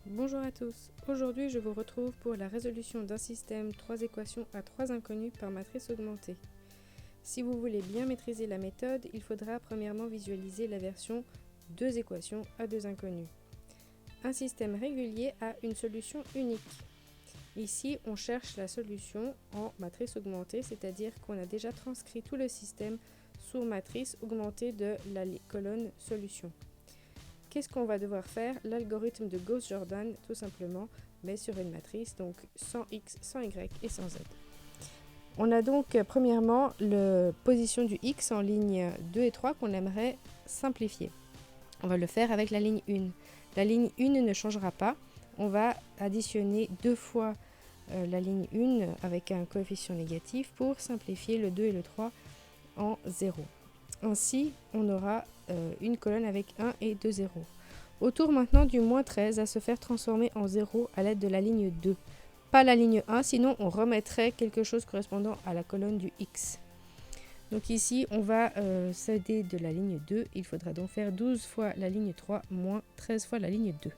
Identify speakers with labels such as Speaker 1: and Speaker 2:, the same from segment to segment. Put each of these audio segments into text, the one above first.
Speaker 1: Bonjour à tous, aujourd'hui je vous retrouve pour la résolution d'un système 3 équations à 3 inconnues par matrice augmentée. Si vous voulez bien maîtriser la méthode, il faudra premièrement visualiser la version 2 équations à 2 inconnues. Un système régulier a une solution unique. Ici, on cherche la solution en matrice augmentée, c'est-à-dire qu'on a déjà transcrit tout le système sous matrice augmentée de la colonne solution. Qu'est-ce qu'on va devoir faire? L'algorithme de Gauss-Jordan, tout simplement, mais sur une matrice, donc sans x, sans y et sans z. On a donc premièrement la position du x en ligne 2 et 3 qu'on aimerait simplifier. On va le faire avec la ligne 1. La ligne 1 ne changera pas. On va additionner 2 fois la ligne 1 avec un coefficient négatif pour simplifier le 2 et le 3 en 0. Ainsi, on aura une colonne avec 1 et 2 zéros. Autour maintenant du moins 13 à se faire transformer en 0 à l'aide de la ligne 2. Pas la ligne 1, sinon on remettrait quelque chose correspondant à la colonne du x. Donc ici, on va s'aider de la ligne 2. Il faudra donc faire 12 fois la ligne 3 moins 13 fois la ligne 2.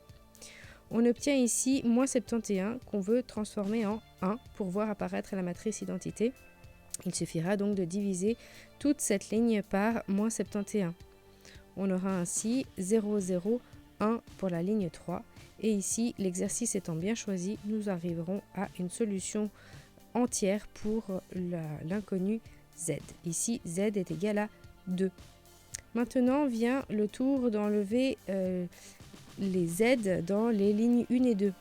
Speaker 1: On obtient ici moins 71 qu'on veut transformer en 1 pour voir apparaître la matrice identité. Il suffira donc de diviser toute cette ligne par moins 71. On aura ainsi 0, 0, 1 pour la ligne 3. Et ici, l'exercice étant bien choisi, nous arriverons à une solution entière pour l'inconnu z. Ici, z est égal à 2. Maintenant vient le tour d'enlever les z dans les lignes 1 et 2.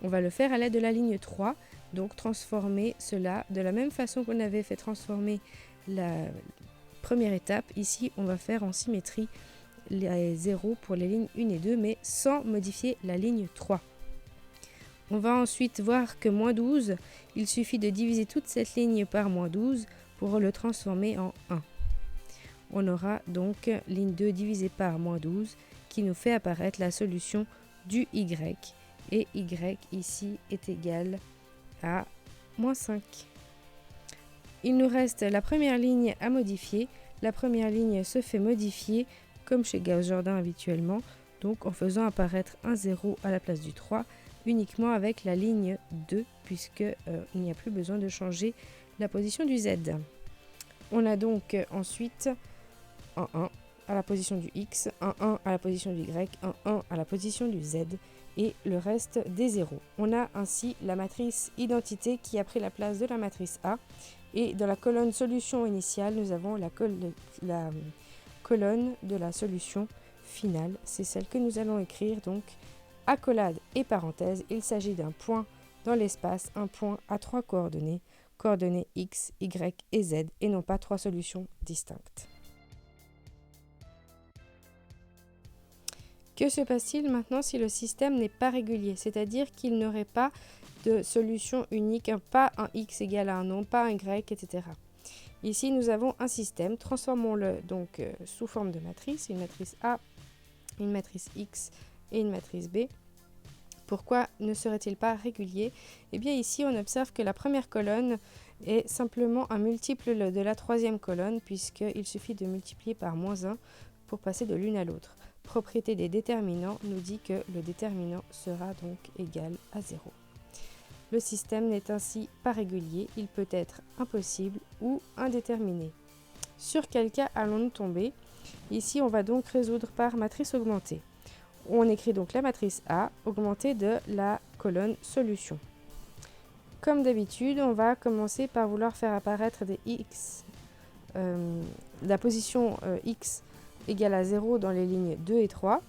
Speaker 1: On va le faire à l'aide de la ligne 3. Donc transformer cela de la même façon qu'on avait fait transformer la première étape. Ici, on va faire en symétrie les 0 pour les lignes 1 et 2, mais sans modifier la ligne 3. On va ensuite voir que moins 12, il suffit de diviser toute cette ligne par moins 12 pour le transformer en 1. On aura donc ligne 2 divisée par moins 12 qui nous fait apparaître la solution du y. Et y ici est égal à moins 5. Il nous reste la première ligne à modifier. La première ligne se fait modifier comme chez Gauss-Jordan habituellement, donc en faisant apparaître un 0 à la place du 3, uniquement avec la ligne 2, puisqu'il n'y a plus besoin de changer la position du z. On a donc ensuite un 1 à la position du x, un 1 à la position du y, un 1 à la position du z, et le reste des zéros. On a ainsi la matrice identité qui a pris la place de la matrice A. Et dans la colonne solution initiale, nous avons la colonne de la solution finale. C'est celle que nous allons écrire. Donc, accolade et parenthèse, il s'agit d'un point dans l'espace, un point à 3 coordonnées, coordonnées x, y et z, et non pas 3 solutions distinctes. Que se passe-t-il maintenant si le système n'est pas régulier, c'est-à-dire qu'il n'aurait pas de solution unique, pas un x égale à un non, pas un y, etc. Ici, nous avons un système, transformons-le donc sous forme de matrice, une matrice A, une matrice X et une matrice B. Pourquoi ne serait-il pas régulier? Eh bien ici, on observe que la première colonne est simplement un multiple de la troisième colonne, puisqu'il suffit de multiplier par moins 1 pour passer de l'une à l'autre. Propriété des déterminants nous dit que le déterminant sera donc égal à 0. Le système n'est ainsi pas régulier, il peut être impossible ou indéterminé. Sur quel cas allons-nous tomber? Ici, on va donc résoudre par matrice augmentée. On écrit donc la matrice A augmentée de la colonne solution. Comme d'habitude, on va commencer par vouloir faire apparaître des x, la position x égale à 0 dans les lignes 2 et 3.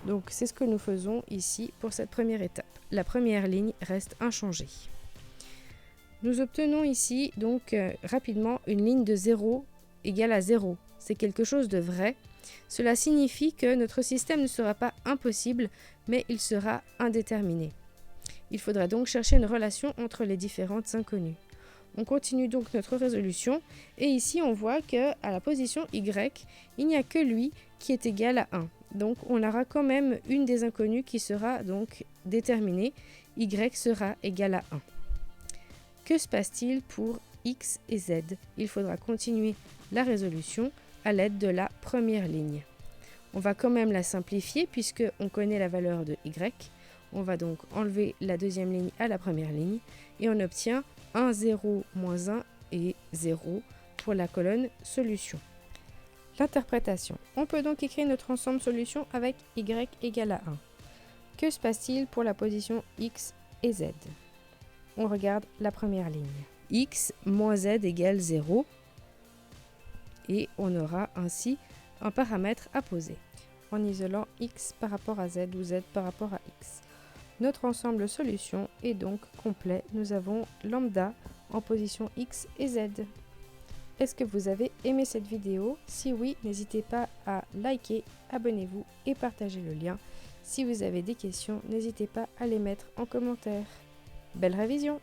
Speaker 1: Donc c'est ce que nous faisons ici pour cette première étape. La première ligne reste inchangée. Nous obtenons ici donc rapidement une ligne de 0 égale à 0. C'est quelque chose de vrai. Cela signifie que notre système ne sera pas impossible, mais il sera indéterminé. Il faudra donc chercher une relation entre les différentes inconnues. On continue donc notre résolution et ici on voit qu'à la position y, il n'y a que lui qui est égal à 1. Donc on aura quand même une des inconnues qui sera donc déterminée, y sera égal à 1. Que se passe-t-il pour x et z? Il faudra continuer la résolution à l'aide de la première ligne. On va quand même la simplifier puisqu'on connaît la valeur de y. On va donc enlever la deuxième ligne à la première ligne et on obtient 1, 0, moins 1 et 0 pour la colonne solution. L'interprétation. On peut donc écrire notre ensemble solution avec y égale à 1. Que se passe-t-il pour la position x et z? On regarde la première ligne. X moins z égale 0 et on aura ainsi un paramètre à poser en isolant x par rapport à z ou z par rapport à x. Notre ensemble solution est donc complet. Nous avons lambda en position x et z. Est-ce que vous avez aimé cette vidéo? Si oui, n'hésitez pas à liker, abonnez-vous et partagez le lien. Si vous avez des questions, n'hésitez pas à les mettre en commentaire. Belle révision!